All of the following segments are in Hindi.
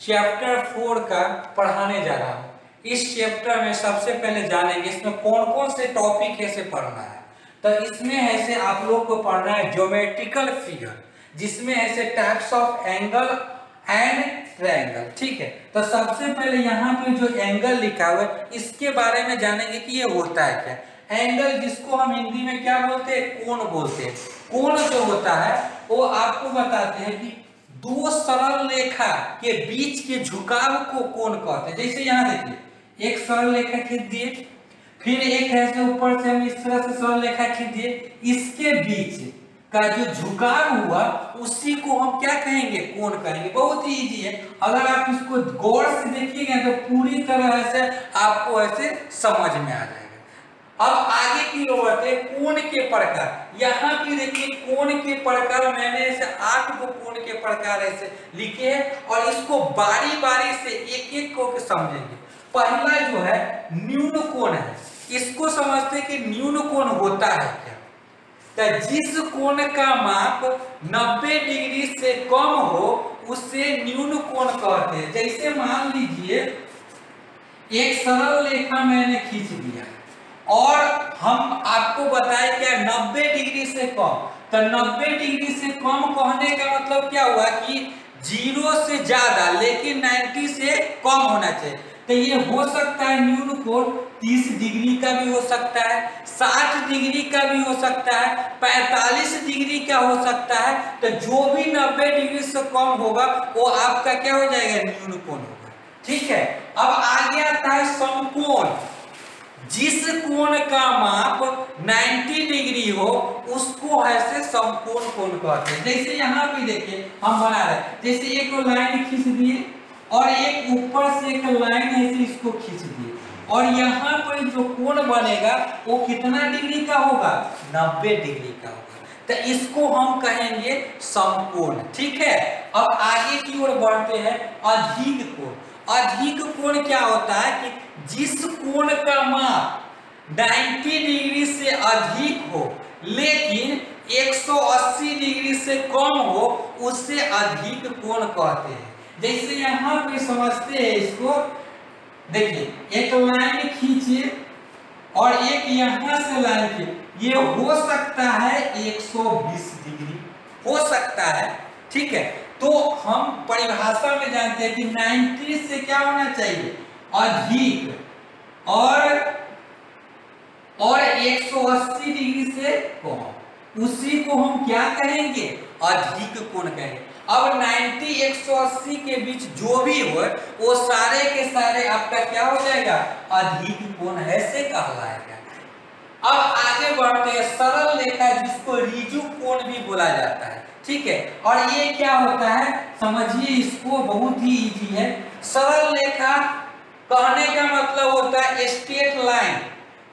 चैप्टर 4 का पढ़ाने जा रहा हूँ। इस चैप्टर में सबसे पहले जानेंगे इसमें कौन कौन से टॉपिक ऐसे पढ़ना है। तो इसमें ऐसे आप लोग को पढ़ना है ज्योमेट्रिकल फिगर, जिसमें ऐसे types of angle and triangle. ठीक है, तो सबसे पहले यहाँ पे जो एंगल लिखा हुआ है इसके बारे में जानेंगे कि ये होता है क्या। एंगल जिसको हम हिंदी में क्या बोलते हैं, कोण बोलते हैं। कोण जो होता है वो आपको बताते हैं कि दो सरल रेखा के बीच के झुकाव को कोण कहते हैं। जैसे यहाँ देखिए एक सरल रेखा खींच दिए, फिर एक ऐसे ऊपर से हम इस तरह से सरल रेखा खींच दिए, इसके बीच का जो झुकाव हुआ उसी को हम क्या कहेंगे, कोण कहेंगे। बहुत ही इजी है, अगर आप इसको गौर से देखिएगा तो पूरी तरह से आपको ऐसे समझ में आ जाएगा। अब आगे की ओर बढ़ते हैं कोण के प्रकार। यहाँ पे देखिए कोण के प्रकार मैंने ऐसे 8 को कोण के प्रकार ऐसे लिखे हैं और इसको बारी बारी से एक एक को समझेंगे। पहला जो है न्यून कोण है, इसको समझते हैं कि न्यून कोण होता है क्या। तो जिस कोण का माप 90 डिग्री से कम हो उसे न्यून कोण कहते हैं। जैसे मान लीजिए एक सरल रेखा मैंने खींच दिया और हम आपको बताए क्या 90 डिग्री से कम। तो 90 डिग्री से कम कहने का मतलब क्या हुआ कि 0 से ज्यादा लेकिन 90 से कम होना चाहिए। तो ये हो सकता है न्यून कोण 30 डिग्री का भी हो सकता है, 60 डिग्री का भी हो सकता है, 45 डिग्री का हो सकता है। तो जो भी 90 डिग्री से कम होगा वो आपका क्या हो जाएगा, न्यून कोण होगा। ठीक है, अब आगे आता है समकोण। जिस कोण का माप 90 डिग्री हो उसको ऐसे समकोण कोण कहते हैं। जैसे यहाँ पे देखिए हम बना रहे हैं, जैसे एक लाइन खींच दिए और एक ऊपर से एक लाइन ऐसे इसको खींच दिए और यहाँ पर जो कोण बनेगा वो कितना डिग्री का होगा, 90 डिग्री का होगा। तो इसको हम कहेंगे समकोण। ठीक है, अब आगे की ओर बढ़ते हैं अधिक कोण। अधिक कोण क्या होता है कि जिस कोण का माप 90 डिग्री से अधिक हो लेकिन 180 डिग्री से कम हो उससे अधिक कोण कहते हैं। जैसे यहाँ पे समझते हैं इसको, देखिए एक लाइन खींचिए और एक यहाँ से लाइन खींचिए, ये हो सकता है 120 डिग्री हो सकता है। ठीक है, तो हम परिभाषा में जानते हैं कि 90 से क्या होना चाहिए, अधिक और 180 डिग्री से कम, उसी को हम क्या कहेंगे, अधिक कोण कहेंगे। अब 90 180 के बीच जो भी हो वो सारे के सारे आपका क्या हो जाएगा, अधिक कोण ऐसे कहलाएगा। अब आगे बढ़ते हैं सरल रेखा जिसको ऋजु कोण भी बोला जाता है। ठीक है, और ये क्या होता है समझिए, इसको बहुत ही इजी है। सरल रेखा कहने का मतलब होता है स्ट्रेट लाइन,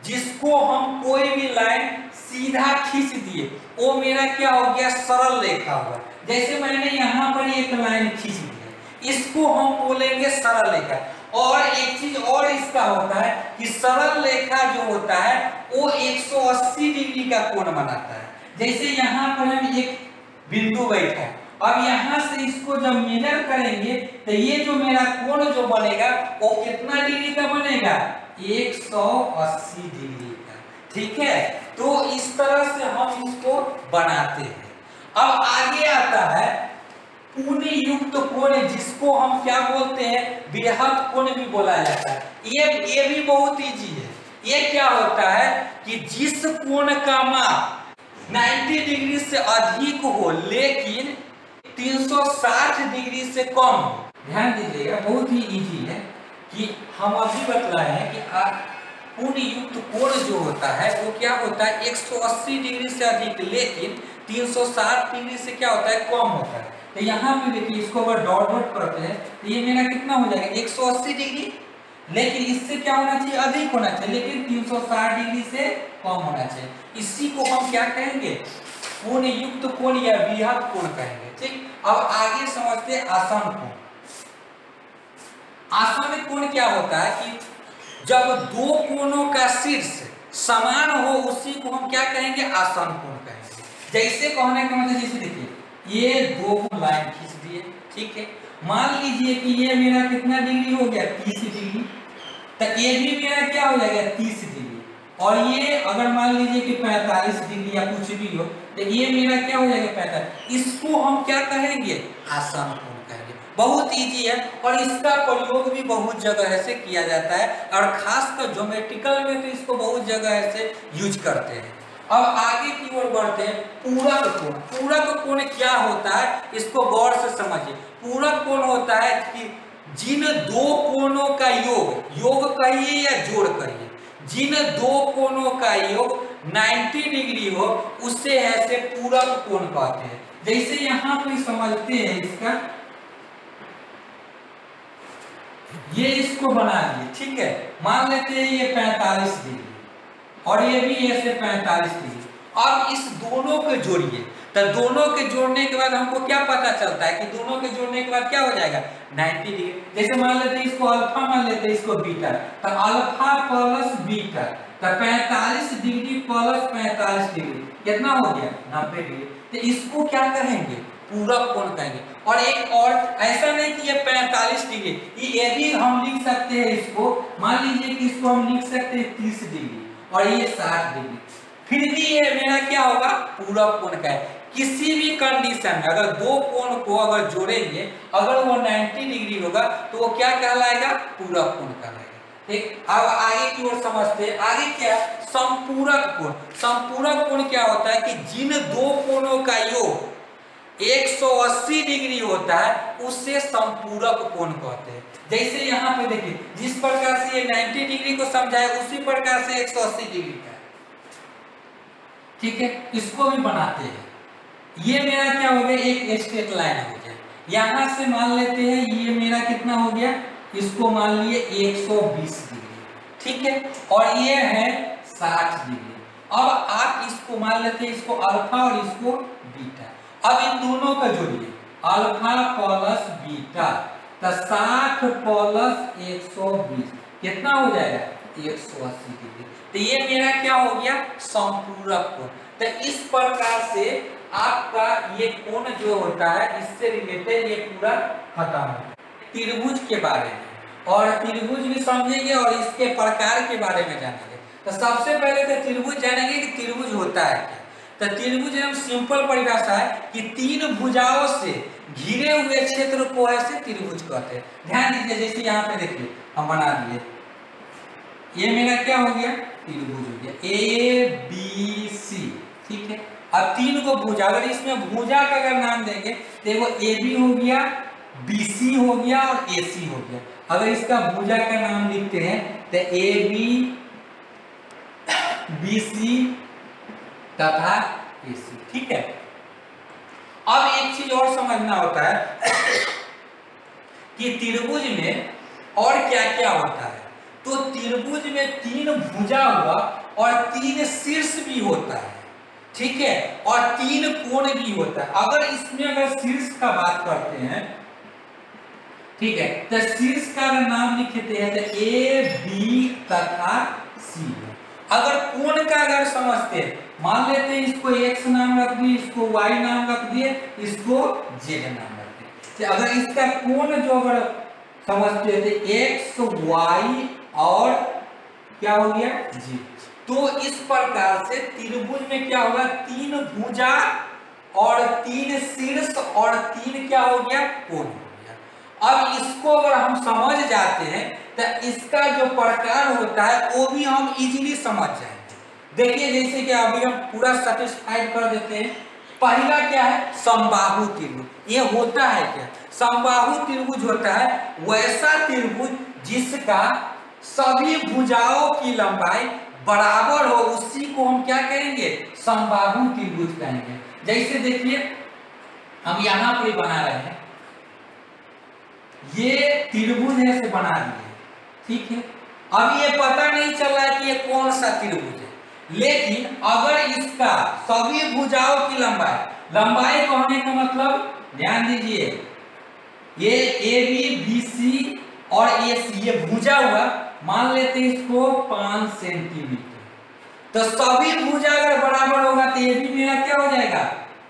जिसको हम कोई भी लाइन सीधा खींच दिए वो मेरा क्या हो गया, सरल रेखा हुआ। जैसे मैंने यहाँ पर एक लाइन खींच दी, इसको हम बोलेंगे सरल रेखा। और एक चीज और इसका होता है कि सरल रेखा जो होता है वो 180 डिग्री का कोण बनाता है। जैसे यहाँ पर हम एक बिंदु बैठा है, अब यहाँ से इसको जब मेजर करेंगे तो ये जो मेरा कोण जो बनेगा वो कितना डिग्री का बनेगा, 180 डिग्री का। ठीक है, तो इस तरह से हम इसको बनाते हैं। अब आगे आता है पूर्ण युक्त कोण, जिसको हम क्या बोलते हैं, बृहद कोण भी बोला जाता है। ये भी बहुत इजी है। ये क्या होता है कि जिस कोण का माप 90 डिग्री से अधिक हो लेकिन 360 डिग्री से कम हो। ध्यान दीजिएगा, बहुत ही इजी है कि हम अभी बतलाए हैं कि पूर्ण युक्त कोण जो होता है वो क्या होता है, 180 डिग्री से अधिक लेकिन 360 डिग्री से क्या होता है, कम होता है। तो यहाँ पे देखिए इसको अगर डॉट डॉट करते हैं तो ये मेरा कितना हो जाएगा, 180 डिग्री, लेकिन इससे क्या होना चाहिए, अधिक होना चाहिए, लेकिन 360 डिग्री से कम होना चाहिए। इसी को हम क्या कहेंगे, पूर्ण युक्त कोण या बृहद कोण कहेंगे। ठीक, अब आगे समझते हैं आसन कोण। आसन कोण क्या होता है कि जब दो कोणों का शीर्ष समान हो उसी को हम क्या कहेंगे, आसन कोण कहेंगे। जैसे कहने का मतलब, जैसे देखिए ये दो लाइन खींच दिए, ठीक है, मान लीजिए कि ये मेरा कितना डिग्री हो गया 30 डिग्री, तो ये भी मेरा क्या हो जाएगा 30 डिग्री, और ये अगर मान लीजिए कि 45 डिग्री या कुछ भी हो, तो ये मेरा क्या हो जाएगा 45। इसको हम क्या कहेंगे, आसन कोण कहेंगे। बहुत इजी है और इसका प्रयोग भी बहुत जगह ऐसे किया जाता है, और खासकर ज्योमेट्रिकल में तो इसको बहुत जगह ऐसे यूज करते हैं। अब आगे की ओर बढ़ते हैं, पूरक कोण। पूरक कोण क्या होता है, इसको गौर से समझिए। पूरक कोण होता है कि जिन दो कोणों का योग, योग कहिए या जोड़ कहिए, जिन दो कोणों का योग 90 डिग्री हो, उससे ऐसे पूरक कोण कहते हैं। जैसे यहां पे समझते हैं इसका, ये इसको बना दिए, ठीक है, मान लेते हैं ये 45 डिग्री और ये भी ऐसे 45 डिग्री। अब इस दोनों को जोड़िए, तो दोनों के जोड़ने के बाद हमको क्या पता चलता है कि दोनों के जोड़ने के बाद क्या हो जाएगा 90 डिग्री। जैसे मान लेते हैं इसको अल्फा, मान लेते हैं इसको बीटा, तो अल्फा प्लस बीटा, तो 45 डिग्री प्लस 45 डिग्री कितना हो गया 90 डिग्री। तो इसको क्या कहेंगे, पूरक कोण कहेंगे। और एक और, ऐसा नहीं कि ये 45 डिग्री, ये भी हम लिख सकते हैं इसको, मान लीजिए कि इसको हम लिख सकते हैं 30 डिग्री और ये 60 डिग्री, फिर भी ये मेरा क्या होगा, पूरक कोण का है। किसी भी कंडीशन में अगर दो कोण को अगर जोड़ेंगे, अगर वो 90 डिग्री होगा तो वो क्या कहलाएगा, पूरक कोण कहलाएगा। ठीक, अब आगे की ओर समझते हैं। आगे क्या, समपूरक कोण। समपूरक कोण क्या होता है कि जिन दो कोणों का योग 180 डिग्री होता है, उससे समपूरक कोण कहते हैं। जैसे यहाँ पे देखिए, जिस प्रकार से ये 90 डिग्री को समझाए, उसी प्रकार से 180 डिग्री का, ठीक है, इसको भी बनाते हैं। ये मेरा क्या हो गया, एक स्ट्रेट लाइन हो गया। यहां से मान लेते हैं ये मेरा कितना हो गया, इसको मान लिए 120 डिग्री, ठीक है, और ये है 60 डिग्री। अब आप इसको मान लेते हैं, इसको अल्फा और इसको बीटा। अब इन दोनों का जोड़िए, अल्फा प्लस बीटा, तो 60 प्लस 120 कितना हो जाएगा 180 डिग्री। तो ये मेरा क्या हो गया, समपूरक कोण। तो इस प्रकार से आपका ये कोण जो होता है, इससे रिलेटेड ये पूरा खत्म है। त्रिभुज के बारे में, और त्रिभुज भी समझेंगे और इसके प्रकार के बारे में जानेंगे। तो सबसे पहले तो त्रिभुज जानेंगे कि त्रिभुज होता है क्या। तो त्रिभुज एकदम सिंपल परिभाषा है कि तीन भुजाओं से घिरे हुए क्षेत्र को ऐसे त्रिभुज कहते हैं। ध्यान दीजिए, जैसे यहाँ पे देखिए हम बना दिए, ये मेरा क्या हो गया, त्रिभुज हो गया ए बी सी, ठीक है। अब तीन को भुजा, अगर इसमें भुजा का अगर नाम देंगे तो वो ए बी हो गया, बी सी हो गया और ए सी हो गया। अगर इसका भुजा का नाम लिखते हैं तो ए बी, बी सी तथा ए सी, ठीक है। अब एक चीज और समझना होता है कि त्रिभुज में और क्या क्या होता है। तो त्रिभुज में तीन भुजा हुआ और तीन शीर्ष भी होता है, ठीक है, और तीन कोण भी होता है। अगर इसमें अगर शीर्ष का बात करते हैं, ठीक है, तो शीर्ष का नाम लिखते हैं तो ए बी तथा सी। अगर कोण का अगर समझते हैं, मान लेते हैं इसको x नाम रख दिए, इसको y नाम रख दिए, इसको z नाम रख दिए। तो अगर इसका कोण जो अगर समझते हैं तो x y और क्या हो गया g। तो इस प्रकार से त्रिभुज में क्या होगा, तीन भुजा और तीन शीर्ष और तीन क्या हो गया, कोण हो गया। अब इसको अगर हम समझ जाते हैं तो इसका जो प्रकार होता है वो भी हम इजीली समझ जाएंगे। देखिए, जैसे कि अभी हम पूरा सेटिस्फाइड कर देते हैं। पहला क्या है, समबाहु त्रिभुज। ये होता है क्या, समबाहु त्रिभुज होता है वैसा त्रिभुज जिसका सभी भुजाओं की लंबाई बराबर हो, उसी को हम क्या कहेंगे, समबाहु त्रिभुज कहेंगे। जैसे देखिए हम यहाँ पर बना रहे हैं, ये त्रिभुज ऐसे बना दिए, ठीक है। अब ये पता नहीं चल रहा है कि ये कौन सा त्रिभुज है, लेकिन अगर इसका सभी भुजाओं की लंबाई कहने का मतलब, ध्यान दीजिए, ये ए बी बी सी और ए सी, ये भुजा हुआ, मान लेते हैं इसको 5 सेंटीमीटर। तो सभी भुजा अगर बराबर होगा तो ये भी मेरा क्या हो जाएगा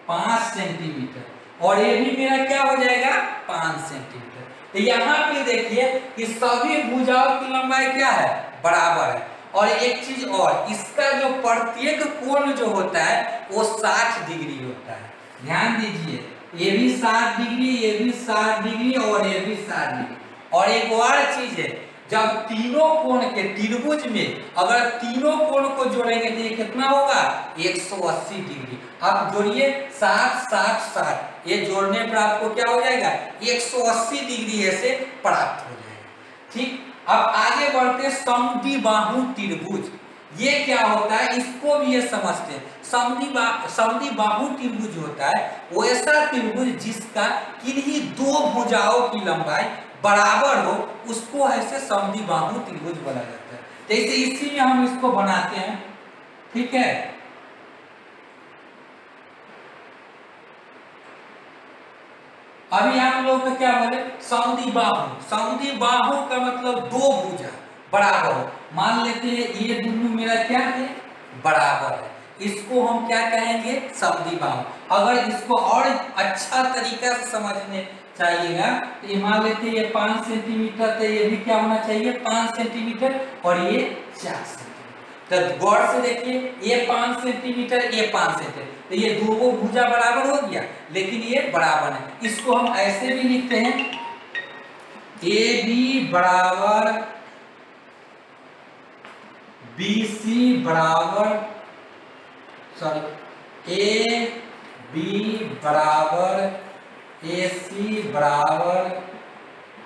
5 सेंटीमीटर और ये भी मेरा क्या हो जाएगा 5 सेंटीमीटर। तो यहाँ पे देखिए कि सभी भुजाओं की लंबाई क्या है, बराबर है। और एक चीज और, इसका जो प्रत्येक कोण जो होता है वो 60 डिग्री होता है। ध्यान दीजिए, ये भी 60 डिग्री, ये भी 60 डिग्री और ये भी 60 डिग्री। और एक और चीज है, जब तीनों कोण के त्रिभुज में अगर तीनों कोण को जोड़ेंगे तो ये कितना होगा, 180 डिग्री। आप जोड़िए 60 60 60, ये जोड़ने पर आपको क्या हो जाएगा, 180 डिग्री ऐसे प्राप्त हो जाएगा। ठीक, अब आगे बढ़ते समद्विबाहु त्रिभुज। ये क्या होता है, इसको भी ये समझते हैं। समद्विबाहु त्रिभुज होता है वैसा त्रिभुज जिसका किन्हीं दो भुजाओं की लंबाई बराबर हो, उसको ऐसे समद्विबाहु त्रिभुज बोला जाता है। जैसे इसी में हम इसको बनाते हैं, ठीक है। अभी आप लोग को क्या बोले, समद्विबाहु। समद्विबाहु का मतलब दो भुजा बराबर हो। मान लेते हैं ये दोनों मेरा क्या है, बराबर है, इसको हम क्या कहेंगे, समद्विबाहु। अगर इसको और अच्छा तरीका से समझने चाहिएगा तो ये मान लेते हैं ये 5 सेंटीमीटर, तो ये भी क्या होना चाहिए, 5 सेंटीमीटर और ये 4 सेंटीमीटर। तो गौर से देखिए, ये 5 सेंटीमीटर, ये 5 सेंटीमीटर, तो ये दो भुजा बराबर हो गया, लेकिन ये बराबर है। इसको हम ऐसे भी लिखते हैं, ए बी बराबर BC बराबर, सॉरी, ए बी बराबर AC बराबर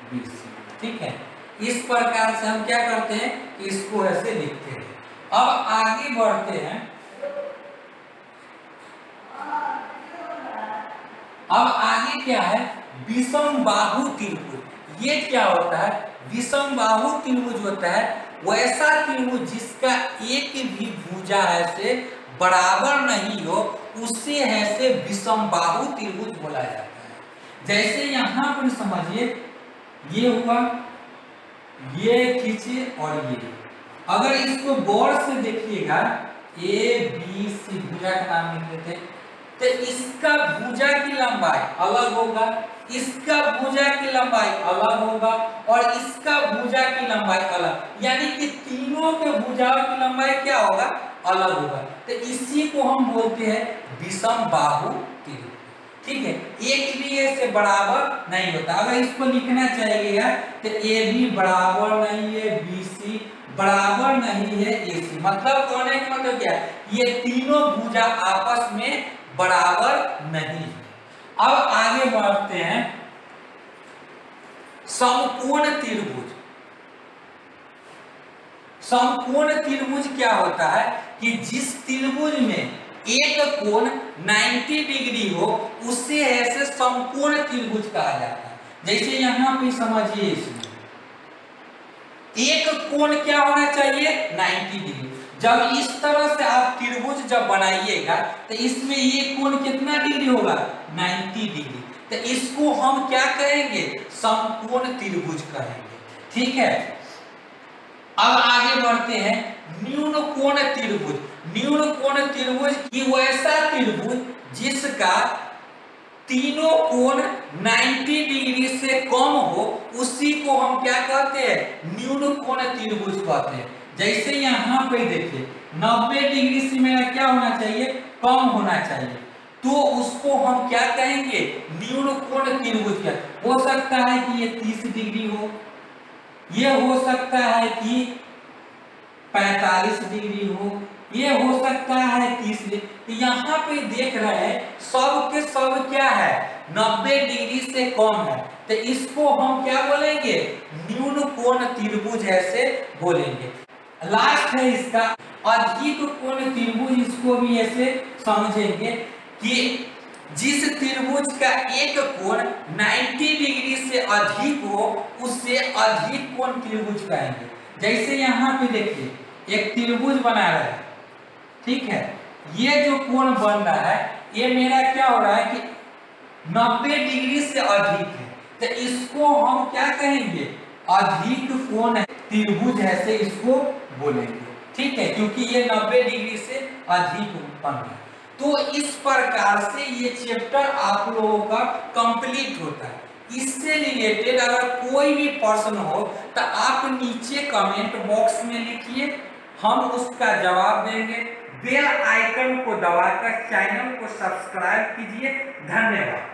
BC। ठीक है, इस प्रकार से हम क्या करते हैं, इसको ऐसे लिखते हैं। अब आगे बढ़ते हैं। अब आगे क्या है, विषमबाहु त्रिभुज। ये क्या होता है, विषमबाहु त्रिभुज होता है वैसा त्रिभुज जिसका एक भी भुजा ऐसे बराबर नहीं हो, उसे ऐसे विषमबाहु त्रिभुज बोला जाता है। जैसे यहाँ पर समझिए, ये हुआ, ये खींचिए और ये, अगर इसको गौर से देखिएगा, ABC भुजा का नाम लिख लेते हैं, तो इसका भुजा की लंबाई अलग होगा, इसका भुजा की लंबाई अलग होगा और इसका भुजा की लंबाई अलग, यानी कि तीनों के भुजाओं की लंबाई क्या होगा, अलग होगा। तो इसी को हम बोलते हैं विषमबाहु त्रिभुज। ठीक है, एक भी ऐसे बराबर नहीं होता। अगर इसको लिखना चाहिएगा तो AB बराबर नहीं है BC बराबर नहीं है AC, मतलब कहने का मतलब क्या है, ये तीनों भुजा आपस में बराबर नहीं है। अब आगे बढ़ते हैं, समकोण त्रिभुज। समकोण त्रिभुज क्या होता है कि जिस त्रिभुज में एक कोण 90 डिग्री हो, उससे ऐसे समकोण त्रिभुज कहा जाता है। जैसे यहां पे समझिए, इसमें एक कोण क्या होना चाहिए, 90 डिग्री। जब इस तरह से आप त्रिभुज जब बनाइएगा तो इसमें ये कोण कितना डिग्री होगा, 90 डिग्री। तो इसको हम क्या कहेंगे, समकोण त्रिभुज कहेंगे। ठीक है, अब आगे बढ़ते हैं, न्यून कोण त्रिभुज। न्यून कोण त्रिभुज की वैसा त्रिभुज जिसका तीनों कोण 90 डिग्री से कम हो, उसी को हम क्या कहते हैं, न्यून कोण त्रिभुज कहते हैं। जैसे यहाँ पे देखिए, 90 डिग्री से मेरा क्या होना चाहिए, कम होना चाहिए, तो उसको हम क्या कहेंगे, न्यून कोण त्रिभुज। हो सकता है कि ये 30 डिग्री हो, ये हो सकता है कि 45 डिग्री हो, ये हो सकता है 30 डिग्री। यहाँ पे देख रहे हैं सब के सब क्या है, 90 डिग्री से कम है, तो इसको हम क्या बोलेंगे, न्यून कोण त्रिभुज ऐसे बोलेंगे। लास्ट है इसका अधिक कोण त्रिभुज। इसको भी ऐसे समझेंगे कि जिस त्रिभुज का एक कोण 90 डिग्री से अधिक हो, उससे अधिक कोण त्रिभुज कहेंगे। जैसे यहाँ पे देखिए, एक त्रिभुज बना रहा है, ठीक है, ये जो कोण बन रहा है, ये मेरा क्या हो रहा है कि 90 डिग्री से अधिक है, तो इसको हम क्या कहेंगे, अधिक कोण त्रिभुज ऐसे इसको बोलेंगे। ठीक है, क्योंकि ये 90 डिग्री से अधिक बन रहा है। तो इस प्रकार से ये चैप्टर आप लोगों का कंप्लीट होता है। इससे रिलेटेड अगर कोई भी प्रश्न हो तो आप नीचे कमेंट बॉक्स में लिखिए, हम उसका जवाब देंगे। बेल आइकन को दबाकर चैनल को सब्सक्राइब कीजिए। धन्यवाद।